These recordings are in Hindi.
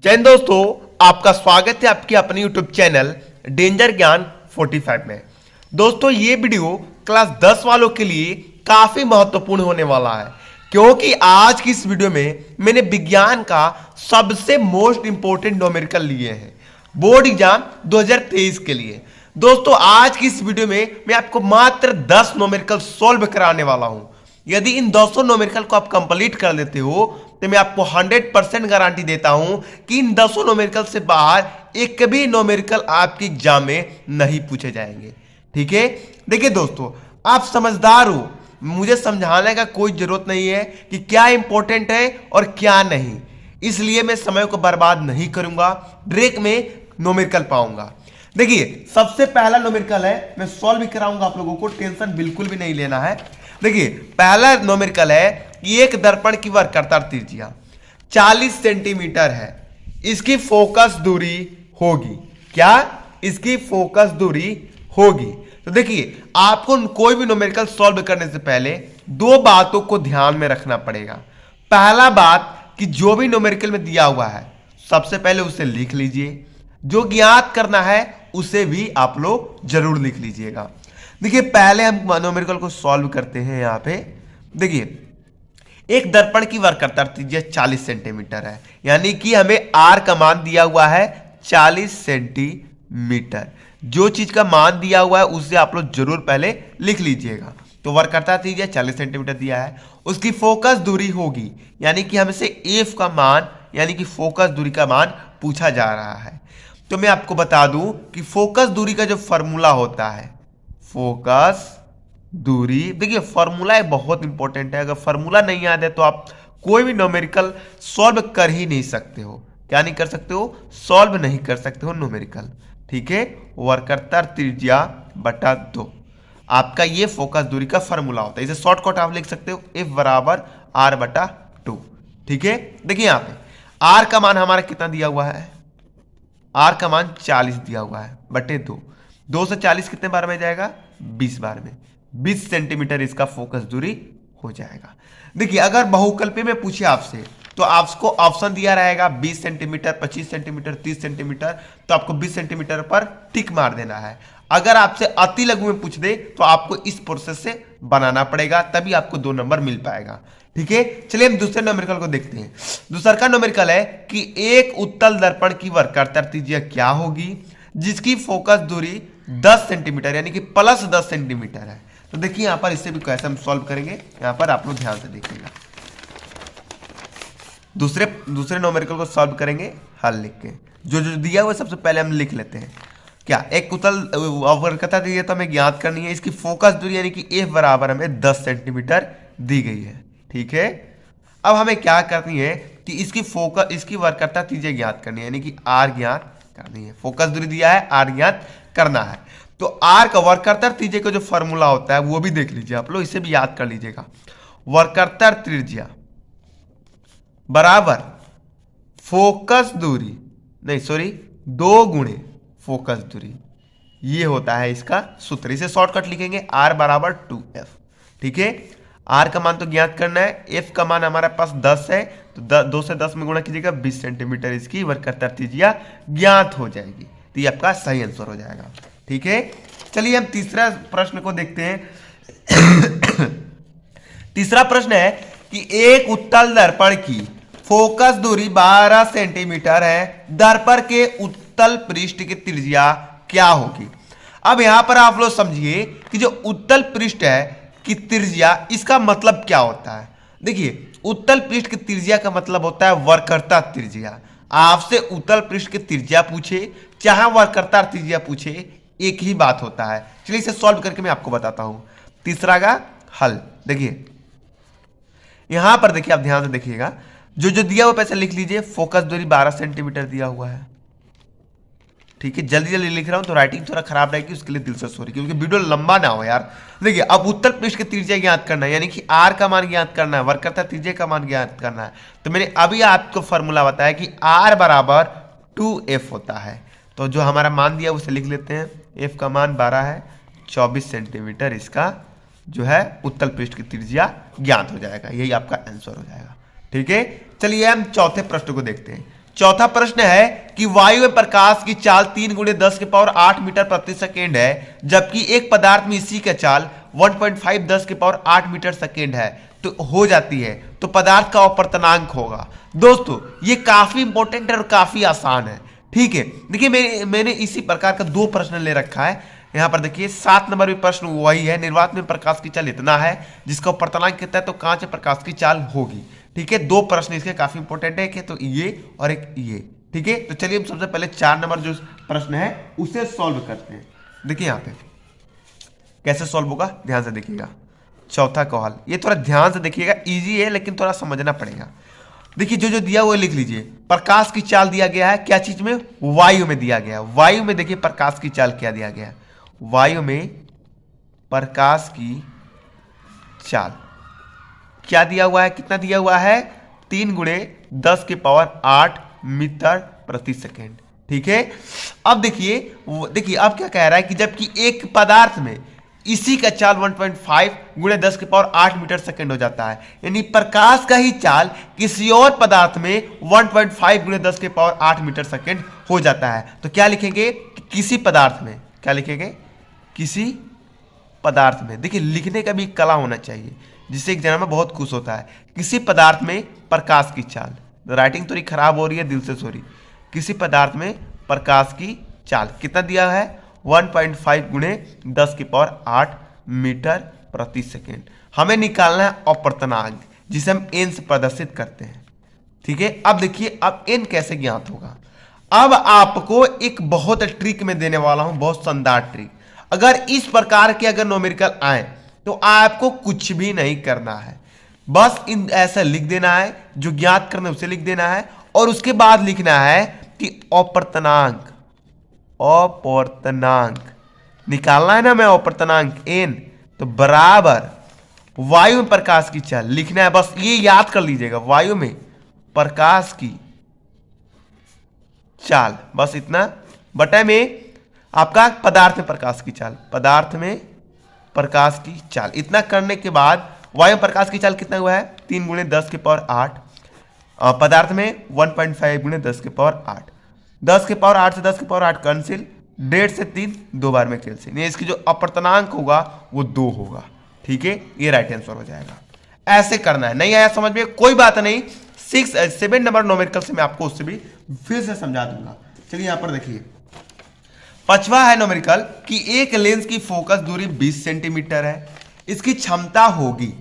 जय हिंद दोस्तों, आपका स्वागत है आपके अपने यूट्यूब चैनल डेंजर ज्ञान 45 में। दोस्तों ये वीडियो क्लास 10 वालों के लिए काफी महत्वपूर्ण होने वाला है, क्योंकि आज की इस वीडियो में मैंने विज्ञान का सबसे मोस्ट इंपोर्टेंट न्यूमेरिकल लिए हैं बोर्ड एग्जाम 2023 के लिए। दोस्तों आज की इस वीडियो में मैं आपको मात्र 10 न्यूमेरिकल सॉल्व कराने वाला हूं। यदि इन 200 न्यूमेरिकल को आप कंप्लीट कर लेते हो तो मैं आपको 100% गारंटी देता हूं कि इन 200 न्यूमेरिकल से बाहर एक भी न्यूमेरिकल आपके एग्जाम में नहीं पूछे जाएंगे। ठीक है, देखिए दोस्तों आप समझदार हो, मुझे समझाने का कोई जरूरत नहीं है कि क्या इंपॉर्टेंट है और क्या नहीं, इसलिए मैं समय को बर्बाद नहीं करूंगा, डायरेक्ट में न्यूमेरिकल पाऊंगा। देखिए सबसे पहला न्यूमेरिकल है, मैं सॉल्व भी कराऊंगा, आप लोगों को टेंशन बिल्कुल भी नहीं लेना है। देखिए पहला न्यूमेरिकल है कि एक दर्पण की वक्रता त्रिज्या 40 सेंटीमीटर है, इसकी फोकस दूरी होगी क्या? इसकी फोकस दूरी होगी। तो देखिए आपको कोई भी न्यूमेरिकल सॉल्व करने से पहले दो बातों को ध्यान में रखना पड़ेगा। पहला बात कि जो भी न्यूमेरिकल में दिया हुआ है सबसे पहले उसे लिख लीजिए, जो ज्ञात करना है उसे भी आप लोग जरूर लिख लीजिएगा। देखिए पहले हम न्यूमेरिकल को सॉल्व करते हैं। यहां पे देखिए एक दर्पण की वक्रता त्रिज्या 40 सेंटीमीटर है, यानी कि हमें आर का मान दिया हुआ है 40 सेंटीमीटर। जो चीज का मान दिया हुआ है उसे आप लोग जरूर पहले लिख लीजिएगा। तो वक्रता त्रिज्या 40 सेंटीमीटर दिया है, उसकी फोकस दूरी होगी, यानी कि हमसे एफ का मान यानी कि फोकस दूरी का मान पूछा जा रहा है। तो मैं आपको बता दूं कि फोकस दूरी का जो फॉर्मूला होता है, फोकस दूरी, देखिए फॉर्मूला बहुत इंपॉर्टेंट है। अगर फॉर्मूला नहीं याद है तो आप कोई भी न्यूमेरिकल सॉल्व कर ही नहीं सकते हो। क्या नहीं कर सकते हो? सॉल्व नहीं कर सकते हो न्यूमेरिकल। ठीक है, वक्रता त्रिज्या बटा 2 आपका ये फोकस दूरी का फॉर्मूला होता है। इसे शॉर्टकट आप लिख सकते हो F बराबर R बटा 2। ठीक है, देखिए यहां पे R का मान हमारा कितना दिया हुआ है? R का मान 40 दिया हुआ है बटे 2। 2 से 40 कितने बार में जाएगा? 20 बार में। 20 सेंटीमीटर इसका फोकस दूरी हो जाएगा। देखिए अगर बहुकल्पी में पूछे आपसे तो आपको ऑप्शन दिया रहेगा 20 सेंटीमीटर, 25 सेंटीमीटर, 30 सेंटीमीटर, तो आपको 20 सेंटीमीटर पर टिक मार देना है। अगर आपसे अति लघु में पूछ दे तो आपको इस प्रोसेस से बनाना पड़ेगा, तभी आपको 2 नंबर मिल पाएगा। ठीक है, चलिए हम दूसरे न्यूमेरिकल को देखते हैं। दूसरा का न्यूमेरिकल है कि एक उत्तल दर्पण की वक्रता त्रिज्या क्या होगी जिसकी फोकस दूरी 10 सेंटीमीटर यानी कि प्लस 10 सेंटीमीटर है। तो देखिए यहां पर इससे भी कैसे हम सॉल्व करेंगे, यहां पर आप लोग ध्यान से देखिएगा। दूसरे न्यूमेरिकल को सॉल्व करेंगे हल लिख के, जो जो दिया हुआ सबसे पहले हम लिख लेते हैं। क्या एक उत्तल वक्रता त्रिज्या तो हमें ज्ञात करनी है, इसकी फोकस दूरी यानी कि F बराबर हमें 10 सेंटीमीटर दी गई है। ठीक है, अब हमें क्या करनी है कि इसकी वक्रता त्रिज्या ज्ञात करनी है, यानी कि R ज्ञात करनी है। फोकस दूरी दिया है, R ज्ञात करना है। तो R का वक्रता त्रिज्या का जो फॉर्मूला होता है वो भी देख लीजिए आप लोग, इसे भी याद कर लीजिएगा। वक्रता त्रिज्या बराबर फोकस दूरी, नहीं सॉरी 2 गुणे फोकस दूरी, ये होता है इसका सूत्र। इसे शॉर्टकट लिखेंगे R बराबर 2F। ठीक है, R का मान तो ज्ञात करना है, F का मान हमारे पास 10 है, तो 2 से 10 में गुणा कीजिएगा, 20 सेंटीमीटर इसकी वक्रता त्रिज्या ज्ञात हो जाएगी। तो ये आपका सही आंसर हो जाएगा। ठीक है, चलिए हम तीसरा प्रश्न को देखते हैं। तीसरा प्रश्न है कि एक उत्तल दर्पण की फोकस दूरी 12 सेंटीमीटर है, दर्पण के उत्तल पृष्ठ की त्रिज्या क्या होगी? अब यहां पर आप लोग समझिए कि जो उत्तल पृष्ठ है की त्रिज्या, इसका मतलब क्या होता है? देखिए उत्तल पृष्ठ की त्रिज्या का मतलब होता है वक्रता त्रिज्या। आपसे उत्तल पृष्ठ की त्रिज्या पूछे चाहे वक्रता त्रिज्या पूछे, एक ही बात होता है। चलिए इसे सॉल्व करके मैं आपको बताता हूं तीसरा का हल। देखिए यहां पर देखिए, आप ध्यान से देखिएगा, जो जो दिया हुआ पैसा लिख लीजिए। फोकस दूरी 12 सेंटीमीटर दिया हुआ है। ठीक है, जल्दी जल्दी लिख रहा हूं तो राइटिंग थोड़ा खराब रहेगी, उसके लिए दिल से सॉरी, क्योंकि वीडियो लंबा ना हो यार। देखिए अब उत्तल पृष्ठ की त्रिज्या ज्ञात करना है, यानी कि R का मान ज्ञात करना है, वक्रता त्रिज्या का मान ज्ञात करना है। तो मैंने अभी आपको फॉर्मूला बताया कि R बराबर 2F होता है। तो जो हमारा मान दिया उसे लिख लेते हैं। F का मान 12 है, 24 सेंटीमीटर इसका जो है उत्तल पृष्ठ की त्रिज्या ज्ञात हो जाएगा। यही आपका आंसर हो जाएगा। ठीक है, चलिए हम चौथे प्रश्न को देखते हैं। चौथा प्रश्न है कि वायु में प्रकाश की चाल 3 × 10⁸ मीटर प्रति सेकेंड है, जबकि एक पदार्थ में इसी का चाल 1.5 10⁸ मीटर सेकेंड है, तो हो जाती है, तो पदार्थ का अपवर्तनांक होगा। दोस्तों ये काफी इंपॉर्टेंट है और काफी आसान है। ठीक है, देखिए मैंने इसी प्रकार का 2 प्रश्न ले रखा है। यहाँ पर देखिए 7 नंबर में प्रश्न वही है, निर्वात में प्रकाश की चाल इतना है जिसका अपवर्तनांक कितना है, तो कांच में प्रकाश की चाल होगी। ठीक है, 2 प्रश्न इसके काफी इंपॉर्टेंट है कि तो ये और एक ये। ठीक है, तो चलिए हम सबसे पहले 4 नंबर जो प्रश्न है उसे सॉल्व करते हैं। देखिए यहाँ पे कैसे सॉल्व होगा, ध्यान से देखिएगा। चौथा सवाल ये थोड़ा ध्यान से देखिएगा, इजी है लेकिन थोड़ा समझना पड़ेगा। देखिए जो जो दिया हुआ लिख लीजिए। प्रकाश की चाल दिया गया है क्या चीज में, वायु में दिया गया है। वायु में देखिए प्रकाश की चाल क्या दिया गया है, वायु में प्रकाश की चाल क्या दिया हुआ है, कितना दिया हुआ है, 3 × 10⁸ मीटर प्रति सेकेंड। ठीक है, अब देखिए अब क्या कह रहा है कि जबकि एक पदार्थ में इसी का चाल 1.5 × 10⁸ मीटर सेकेंड हो जाता है, यानी प्रकाश का ही चाल किसी और पदार्थ में 1.5 × 10⁸ मीटर सेकेंड हो जाता है। तो क्या लिखेंगे, किसी पदार्थ में, क्या लिखेंगे, किसी पदार्थ में। देखिए लिखने का भी कला होना चाहिए जिससे एग्जाम में बहुत खुश होता है। किसी पदार्थ में प्रकाश की चाल, राइटिंग थोड़ी खराब हो रही है, दिल से सॉरी। किसी पदार्थ में प्रकाश की चाल कितना दिया है, 1.5 × 10⁸ मीटर प्रति सेकेंड। हमें निकालना है अपवर्तनांक जिसे हम एन से प्रदर्शित करते हैं। ठीक है, अब देखिए अब एन कैसे ज्ञात होगा। अब आपको एक बहुत ट्रिक में देने वाला हूं, बहुत शानदार ट्रिक। अगर इस प्रकार के अगर न्यूमेरिकल आए तो आपको कुछ भी नहीं करना है, बस इन ऐसा लिख देना है, जो ज्ञात करना है उसे लिख देना है, और उसके बाद लिखना है कि अपवर्तनांक निकालना है ना, मैं अपवर्तनांक एन, तो बराबर वायु में प्रकाश की चाल लिखना है। बस ये याद कर लीजिएगा, वायु में प्रकाश की चाल, बस इतना, बटा में आपका पदार्थ में प्रकाश की चाल, पदार्थ में प्रकाश की चाल। इतना करने के बाद वायु में प्रकाश की चाल कितना हुआ है, 3 × 10⁸, पदार्थ में 1.5 × 10⁸। 10⁸ से 10⁸ कैंसिल, 1.5 से 3 2 बार में कैंसिल, ये इसकी जो अपवर्तनांक होगा वो 2 होगा। ठीक है, ये राइट आंसर हो जाएगा। ऐसे करना है, नहीं आया समझ में कोई बात नहीं, 7 नंबर न्यूमेरिकल से मैं आपको उससे भी फिर से समझा दूंगा। चलिए यहां पर देखिए, 5वां है न्यूमेरिकल कि एक लेंस की फोकस दूरी 20 सेंटीमीटर है, इसकी क्षमता होगी।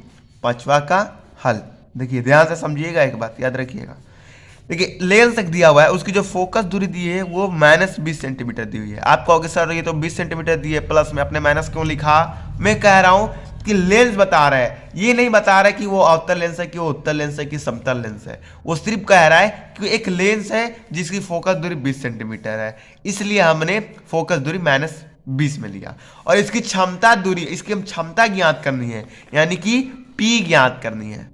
5वां का हल देखिए, ध्यान से समझिएगा, एक बात याद रखिएगा। देखिए लेंस तक दिया हुआ है, उसकी जो फोकस दूरी दी है वो -20 सेंटीमीटर दी हुई है। आप कहोगे सर ये तो 20 सेंटीमीटर दी है, प्लस में अपने माइनस क्यों लिखा। मैं कह रहा हूं कि लेंस बता रहा है, ये नहीं बता रहा है कि वो अवतल लेंस है कि वो उत्तल लेंस है कि समतल लेंस है। वो सिर्फ कह रहा है कि एक लेंस है जिसकी फोकस दूरी 20 सेंटीमीटर है, इसलिए हमने फोकस दूरी -20 में लिया। और इसकी क्षमता दूरी, इसकी हम क्षमता ज्ञात करनी है, यानी कि P ज्ञात करनी है।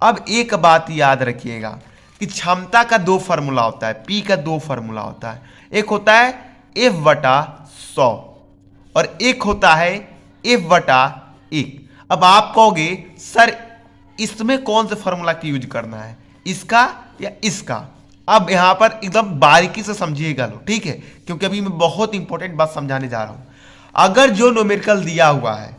अब एक बात याद रखिएगा कि क्षमता का 2 फॉर्मूला होता है, P का 2 फॉर्मूला होता है। एक होता है F/100 और एक होता है F/1। अब आप कहोगे सर इसमें कौन से फॉर्मूला की यूज करना है, इसका या इसका। अब यहां पर एकदम बारीकी से समझिएगा लो, ठीक है, क्योंकि अभी मैं बहुत इंपॉर्टेंट बात समझाने जा रहा हूं। अगर जो न्यूमेरिकल दिया हुआ है,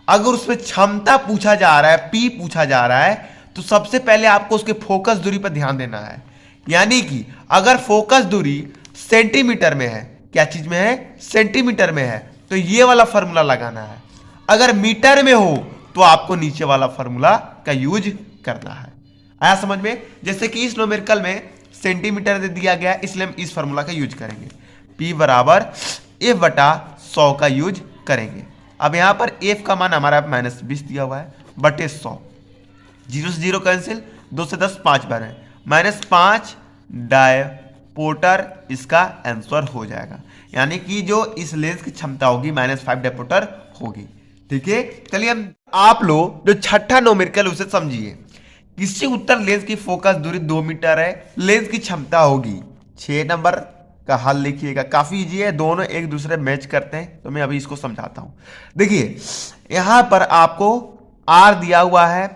अगर उसमें क्षमता पूछा जा रहा है, P पूछा जा रहा है, तो सबसे पहले आपको उसके फोकस दूरी पर ध्यान देना है। यानी कि अगर फोकस दूरी सेंटीमीटर में है, क्या चीज में है, सेंटीमीटर में है, तो ये वाला फॉर्मूला लगाना है। अगर मीटर में हो तो आपको नीचे वाला फॉर्मूला का यूज करना है। आया समझ में। जैसे कि इस न्यूमेरिकल में सेंटीमीटर दे दिया गया, इसलिए हम इस फॉर्मूला का यूज करेंगे, P बराबर F/100 का यूज करेंगे। अब यहां पर F का मान हमारा -20 दिया हुआ है, बटे 100, 0 से 0 कैंसिल, 2 से 10 5 बार है, -5 डायपोटर इसका आंसर हो जाएगा। यानी कि जो इस लेंस की क्षमता होगी -5 डायपोटर होगी। ठीक है, चलिए हम आप लोग जो छठा न्यूमेरिकल उसे समझिए। किसी उत्तर लेंस की फोकस दूरी 2 मीटर है, लेंस की क्षमता होगी। 6 नंबर का हल लिखिएगा, काफी इजी है, दोनों एक दूसरे मैच करते हैं, तो मैं अभी इसको समझाता हूं। देखिए यहां पर आपको R दिया हुआ है,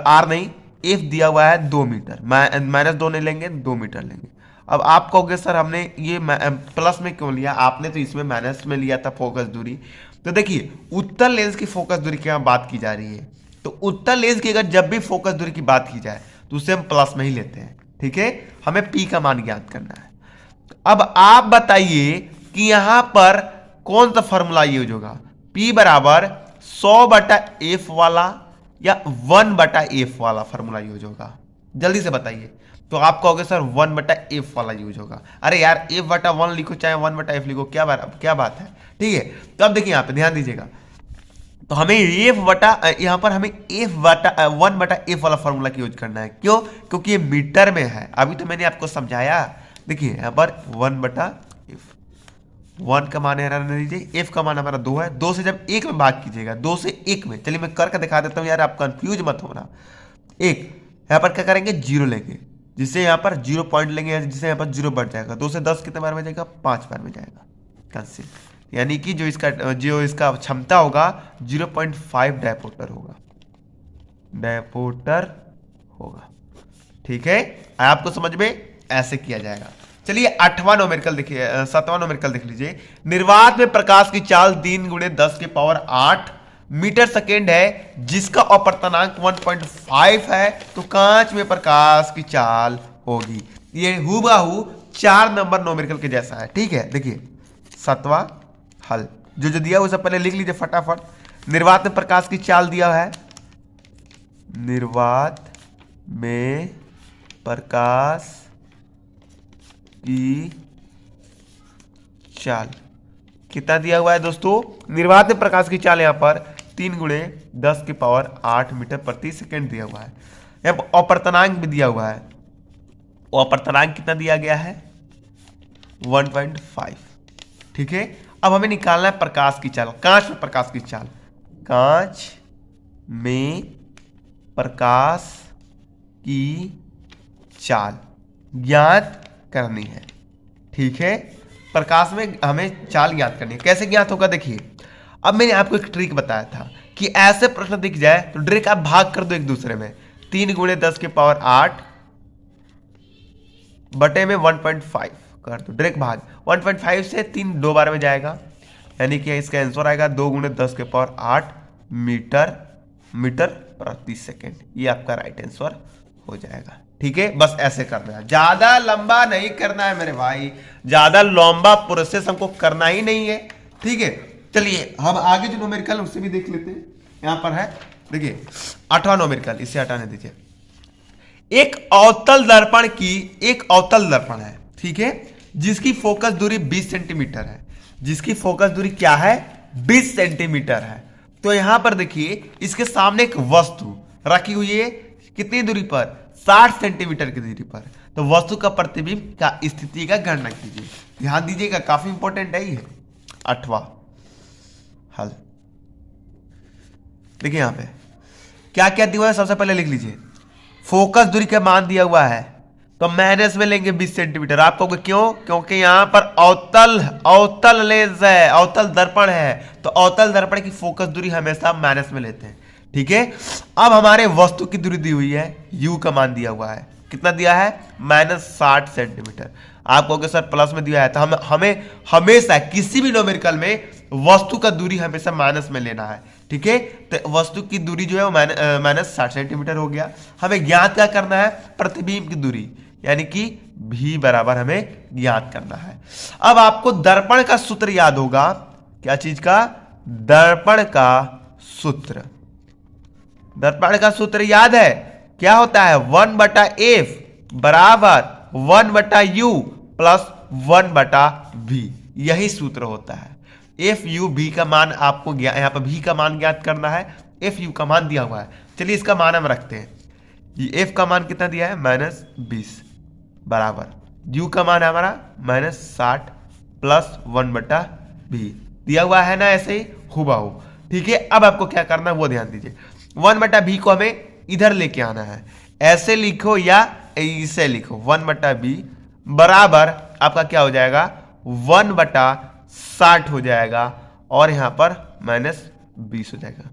R नहीं F दिया हुआ है 2 मीटर, -2 नहीं लेंगे, 2 मीटर लेंगे। अब आप कहोगे सर हमने ये प्लस में क्यों लिया, आपने तो इसमें माइनस में लिया था फोकस दूरी। तो देखिए उत्तल लेंस की फोकस दूरी की बात की जा रही है, तो उत्तल लेंस की अगर जब भी फोकस दूरी की बात की जाए तो उसे हम प्लस में ही लेते हैं। ठीक है, हमें पी का मान ज्ञात करना है। अब आप बताइए कि यहां पर कौन सा फॉर्मूला यूज होगा, P बराबर 100/f वाला या 1/f वाला फॉर्मूला यूज होगा, जल्दी से बताइए। तो आप कहोगे सर 1/f वाला यूज होगा। अरे यार f/1 लिखो चाहे 1/f लिखो, क्या बात है। ठीक है, तो अब देखिए यहां पे ध्यान दीजिएगा, तो हमें यहां पर हमें 1/f वाला फॉर्मूला यूज करना है। क्यों? क्योंकि ये मीटर में है, अभी तो मैंने आपको समझाया। देखिए यहां पर 1/f, 1 का मान है दीजिए, f का मान हमारा 2 है, 2 से जब 1 में भाग कीजिएगा, 2 से 1 में, चलिए मैं करके दिखा देता हूं यार, आप कंफ्यूज मत होना। एक यहां पर क्या करेंगे, 0 लेंगे, जिससे यहां पर 0 पॉइंट लेंगे, जिससे यहां पर 0 बढ़ जाएगा। 2 से 10 कितने बार में जाएगा, 5 बार में जाएगा कैंसिल, यानी कि जो इसका क्षमता होगा 0.5 डायपोटर होगा। ठीक है, आपको समझ में ऐसे किया जाएगा। चलिए 8वां न्यूमेरिकल देखिए, 7वां न्यूमेरिकल देख लीजिए। निर्वात में प्रकाश की चाल 3 × 10⁸ मीटर सेकेंड है, जिसका अपवर्तनांक 1.5 है, तो कांच में प्रकाश की चाल होगी। ये हूबहू 4 नंबर न्यूमेरिकल के जैसा है। ठीक है, देखिए 7वां हल जो दिया उसे पहले लिख लीजिए फटाफट। निर्वात में प्रकाश की चाल दिया है, निर्वात में प्रकाश की चाल कितना दिया हुआ है दोस्तों, निर्वात में प्रकाश की चाल यहां पर 3 × 10⁸ मीटर प्रति सेकेंड दिया हुआ है। यहां अपवर्तनांक भी दिया हुआ है, अपवर्तनांक कितना दिया गया है, 1.5। ठीक है, अब हमें निकालना है प्रकाश की चाल, कांच में प्रकाश की चाल, कांच में प्रकाश की चाल ज्ञात करनी है। ठीक है, प्रकाश में हमें चाल ज्ञात करनी है। कैसे ज्ञात होगा, देखिए अब मैंने आपको एक ट्रिक बताया था कि ऐसे प्रश्न दिख जाए तो डायरेक्ट आप भाग कर दो एक दूसरे में, 3 × 10⁸ बटे में 1.5 कर दो, डायरेक्ट भाग। 1.5 से 3 2 बार में जाएगा, यानी कि इसका आंसर आएगा 2 × 10⁸ मीटर प्रति सेकेंड। ये आपका राइट आंसर हो जाएगा। ठीक है, बस ऐसे करना है, ज्यादा लंबा नहीं करना है मेरे भाई, ज्यादा लंबा प्रोसेस हमको करना ही नहीं है। ठीक है, चलिए हम आगे जो न्यूमेरिकल उससे भी देख लेते हैं। यहां पर है देखिए 8वां न्यूमेरिकल, इसे हटाने दीजिए। एक अवतल दर्पण है, ठीक है, जिसकी फोकस दूरी 20 सेंटीमीटर है, जिसकी फोकस दूरी क्या है, 20 सेंटीमीटर है। तो यहां पर देखिए इसके सामने एक वस्तु रखी हुई है, कितनी दूरी पर, 60 सेंटीमीटर की दूरी पर। तो वस्तु का प्रतिबिंब का स्थिति का गणना कीजिए। ध्यान दीजिएगा, काफी इंपॉर्टेंट है ये 8वां हल। देखिए यहां पे क्या क्या दिया हुआ है, सबसे पहले लिख लीजिए। फोकस दूरी का मान दिया हुआ है, तो माइनस में लेंगे 20 सेंटीमीटर। आप कहोगे क्यों, क्योंकि यहां पर अवतल लेंस है, अवतल दर्पण है, तो अवतल दर्पण की फोकस दूरी हमेशा माइनस में लेते हैं। ठीक है, अब हमारे वस्तु की दूरी दी हुई है, u का मान दिया हुआ है, कितना दिया है, -60 सेंटीमीटर। आप कहोगे सर प्लस में दिया है, तो हमें हमेशा किसी भी न्यूमेरिकल में वस्तु का दूरी हमेशा माइनस में लेना है। ठीक है, तो वस्तु की दूरी जो है वो -60 सेंटीमीटर हो गया। हमें ज्ञात क्या करना है, प्रतिबिंब की दूरी, यानी कि v बराबर हमें ज्ञात करना है। अब आपको दर्पण का सूत्र याद होगा, क्या चीज का, दर्पण का सूत्र। दर्पण का सूत्र याद है, क्या होता है, 1/f बराबर 1/u प्लस 1/v, यही सूत्र होता है। एफ यू भी का मान आपको यहां पर भी का मान ज्ञात करना है, एफ यू का मान दिया हुआ है। चलिए इसका मान हम रखते हैं, ये एफ का मान कितना दिया है, -20 बराबर यू का मान हमारा -60 प्लस 1/v दिया हुआ है ना, ऐसे ही हुबहू। ठीक है, अब आपको क्या करना है वो ध्यान दीजिए। 1/v को हमें इधर लेके आना है, ऐसे लिखो या इसे लिखो, 1/v बराबर आपका क्या हो जाएगा, 1/60 हो जाएगा, और यहां पर -20 हो जाएगा।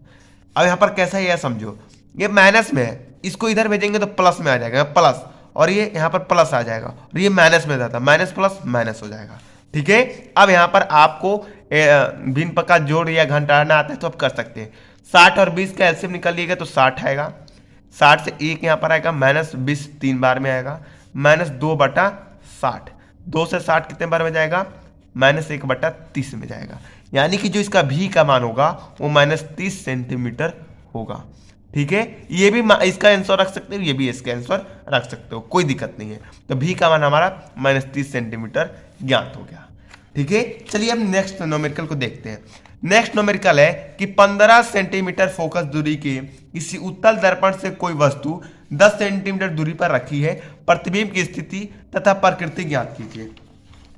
अब यहां पर कैसा है यह समझो, ये माइनस में है, इसको इधर भेजेंगे तो प्लस में आ जाएगा, प्लस और ये यहाँ पर प्लस आ जाएगा और ये माइनस में जाता है, माइनस प्लस माइनस हो जाएगा। ठीक है, अब यहाँ पर आपको भिन्न प्रकार जोड़ या घटाना आता है तो आप कर सकते हैं। 60 और 20 का एलसीएम निकालिएगा तो 60 आएगा, 60 से 1 यहाँ पर आएगा, माइनस 20 3 बार में आएगा, माइनस 2/60, 2 से 60 कितने बार में जाएगा, माइनस 1/30 में जाएगा। यानी कि जो इसका भी का मान होगा वो -30 सेंटीमीटर होगा। ठीक है, ये भी इसका आंसर रख सकते हो, ये भी इसका आंसर रख सकते हो, कोई दिक्कत नहीं है। तो भी का मान हमारा -30 सेंटीमीटर ज्ञात हो गया। ठीक है, चलिए अब नेक्स्ट न्यूमेरिकल को देखते हैं। नेक्स्ट न्यूमेरिकल है कि 15 सेंटीमीटर फोकस दूरी के किसी उत्तल दर्पण से कोई वस्तु 10 सेंटीमीटर दूरी पर रखी है, प्रतिबिंब की स्थिति तथा प्रकृति ज्ञात कीजिए।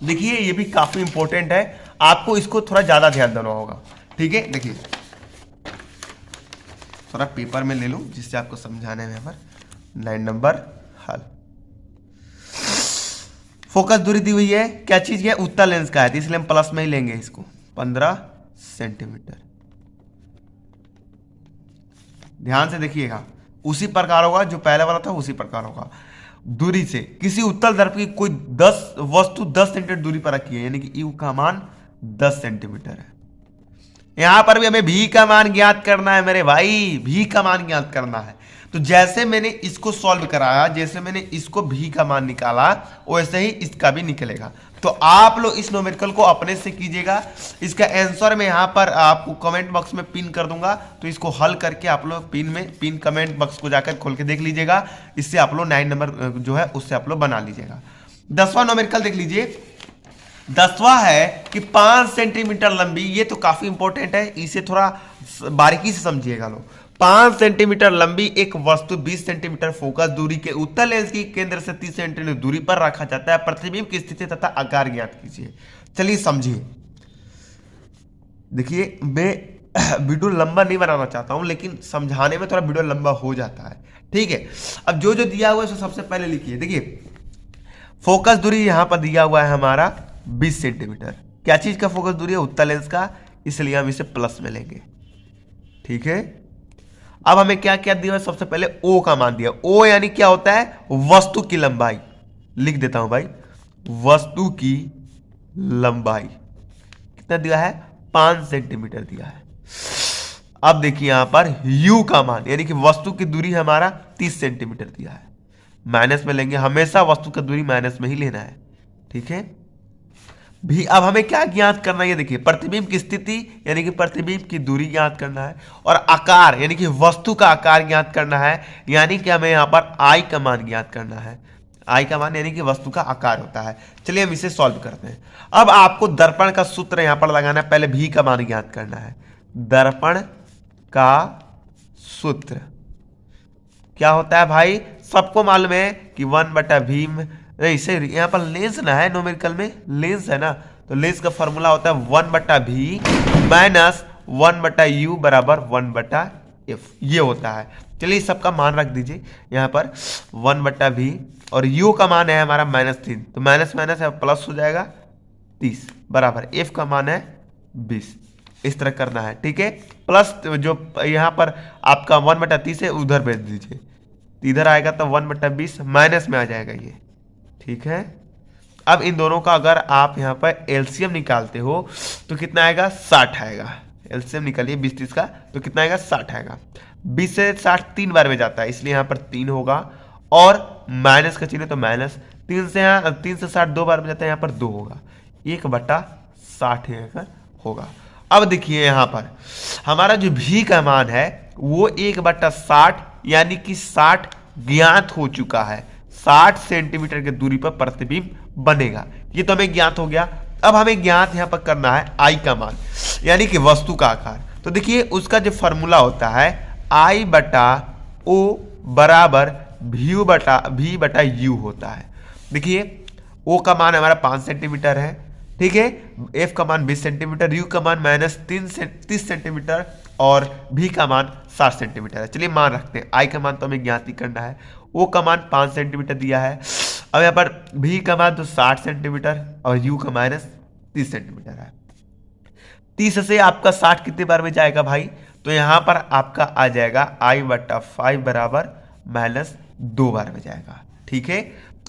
देखिए ये भी काफी इंपॉर्टेंट है, आपको इसको थोड़ा ज्यादा ध्यान देना होगा। ठीक है, देखिए थोड़ा पेपर में ले लूं जिससे आपको समझाने में पर 9 नंबर हल। फोकस दूरी दी हुई है, क्या चीज है, उत्तल लेंस का है, तो इसलिए हम प्लस में ही लेंगे इसको, 15 सेंटीमीटर। ध्यान से देखिएगा, उसी प्रकार होगा जो पहले वाला था, उसी प्रकार होगा। दूरी से किसी उत्तल दर्पण की कोई 10 वस्तु 10 सेंटीमीटर दूरी पर रखी है, यानी कि यू का मान 10 सेंटीमीटर है। यहां पर भी हमें भी का मान ज्ञात करना है मेरे भाई, भी का मान ज्ञात करना है। तो जैसे मैंने इसको सॉल्व कराया, जैसे मैंने इसको भी का मान निकाला, वैसे ही इसका भी निकलेगा। तो आप लोग इस न्यूमेरिकल को अपने से कीजिएगा। इसका आंसर मैं यहाँ पर आपको कमेंट बॉक्स में पिन कर दूंगा, तो इसको हल करके आप लोग पिन कमेंट बॉक्स को जाकर खोल के देख लीजिएगा। इससे आप लोग 9 नंबर जो है उससे आप लोग बना लीजिएगा। 10वां न्यूमेरिकल देख लीजिए। 10वां है कि 5 सेंटीमीटर लंबी, ये तो काफी इंपॉर्टेंट है, इसे थोड़ा बारीकी से समझिएगा लोग। 5 सेंटीमीटर लंबी एक वस्तु 20 सेंटीमीटर फोकस दूरी के उत्तल लेंस की केंद्र से 30 सेंटीमीटर दूरी पर रखा जाता है, प्रतिबिंब की स्थिति तथा आकार ज्ञात कीजिए। चलिए समझिए। देखिए मैं वीडियो लंबा नहीं बनाना चाहता हूं, लेकिन समझाने में थोड़ा वीडियो लंबा हो जाता है। ठीक है, अब जो जो दिया हुआ है उसको सबसे पहले लिखिए। देखिए फोकस दूरी यहां पर दिया हुआ है हमारा 20 सेंटीमीटर। क्या चीज का फोकस दूरी है, उत्तल लेंस का, इसलिए हम इसे प्लस में लेंगे। ठीक है, अब हमें क्या क्या दिया है, सबसे पहले ओ का मान दिया। ओ यानी क्या होता है, वस्तु की लंबाई। लिख देता हूं भाई, वस्तु की लंबाई कितना दिया है, 5 सेंटीमीटर दिया है। अब देखिए यहां पर यू का मान, यानी कि वस्तु की दूरी हमारा 30 सेंटीमीटर दिया है, माइनस में लेंगे, हमेशा वस्तु की दूरी माइनस में ही लेना है। ठीक है, भी अब हमें क्या ज्ञात करना है, ये देखिए प्रतिबिंब की स्थिति यानी कि प्रतिबिंब की दूरी ज्ञात करना है, और आकार यानी कि वस्तु का आकार ज्ञात करना है, यानी कि हमें यहाँ पर आई का मान ज्ञात करना है। आई का मान यानी कि वस्तु का आकार होता है। चलिए हम इसे सॉल्व करते हैं। अब आपको दर्पण का सूत्र यहाँ पर लगाना है, पहले भी का मान ज्ञात करना है। दर्पण का सूत्र क्या होता है भाई, सबको मालूम है कि 1/v इसे यहाँ पर लेंस ना है, न्यूमेरिकल में लेंस है ना, तो लेंस का फॉर्मूला होता है 1/v माइनस 1/u बराबर 1/f, ये होता है। चलिए सबका मान रख दीजिए यहाँ पर 1/v, और u का मान है हमारा -3, तो माइनस माइनस है प्लस हो जाएगा 30 बराबर f का मान है 20। इस तरह करना है। ठीक है, प्लस जो यहाँ पर आपका 1/30 है उधर भेज दीजिए, इधर आएगा तो 1/20 माइनस में आ जाएगा ये। ठीक है, अब इन दोनों का अगर आप यहाँ पर एलसीएम निकालते हो तो कितना आएगा, 60 आएगा। एलसीएम निकालिए 20-30 का, तो कितना आएगा, 60 आएगा। 20 से 60 3 बार में जाता है, इसलिए यहाँ पर 3 होगा, और माइनस का चिन्ह तो माइनस, 3 से 60 2 बार में जाता है, यहाँ पर 2 होगा, 1/60 होगा। अब देखिए यहाँ पर हमारा जो भी का मान है वो 1/60 यानी कि 60 ज्ञात हो चुका है। 60 सेंटीमीटर की दूरी पर प्रतिबिंब बनेगा, ये तो हमें ज्ञात हो गया। अब हमें ज्ञात यहां पर करना है आई का मान, यानी कि वस्तु का आकार। तो देखिए उसका जो फॉर्मूला होता है I/O बराबर V/U होता है। देखिए O का मान हमारा 5 सेंटीमीटर है, ठीक है, F का मान 20 सेंटीमीटर, U का मान -30 सेंटीमीटर, और V का मान 60 सेंटीमीटर है। चलिए मान रखते हैं, I का मान तो हमें ज्ञात ही करना है। O का मान 5 सेंटीमीटर दिया है, अब यहाँ पर V का मान तो 60 सेंटीमीटर और U का -30 सेंटीमीटर है। 30 से आपका 60 कितने बार में जाएगा भाई, तो यहाँ पर आपका आ जाएगा I/5 बराबर -2 बार में जाएगा। ठीक है।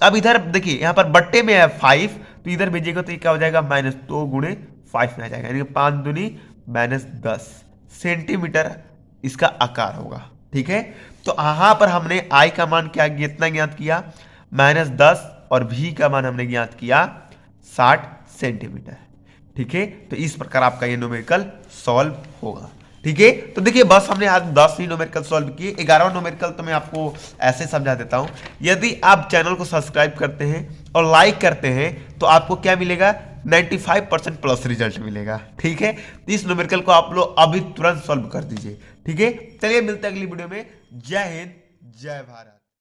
अब इधर देखिए यहाँ पर बट्टे में है 5, तो इधर भेजिएगा तो ये क्या हो जाएगा -2 गुणे 5 में आ जाएगा, यानी 5 दूनी -10 सेंटीमीटर इसका आकार होगा। ठीक है, तो यहाँ पर हमने आई का मान क्या कितना ज्ञात किया -10 और भी का मान हमने ज्ञात किया 60 सेंटीमीटर। ठीक है, तो इस प्रकार आपका ये न्यूमेरिकल सॉल्व होगा। ठीक है, तो देखिए बस हमने आज 10 ही न्यूमेरिकल सॉल्व किए। 11वां न्यूमेरिकल तो मैं आपको ऐसे समझा देता हूं। यदि आप चैनल को सब्सक्राइब करते हैं और लाइक करते हैं तो आपको क्या मिलेगा 95% प्लस रिजल्ट मिलेगा। ठीक है, इस न्यूमेरिकल को आप लोग अभी तुरंत सॉल्व कर दीजिए। ठीक है, चलिए मिलते हैं अगली वीडियो में। जय हिंद, जय भारत।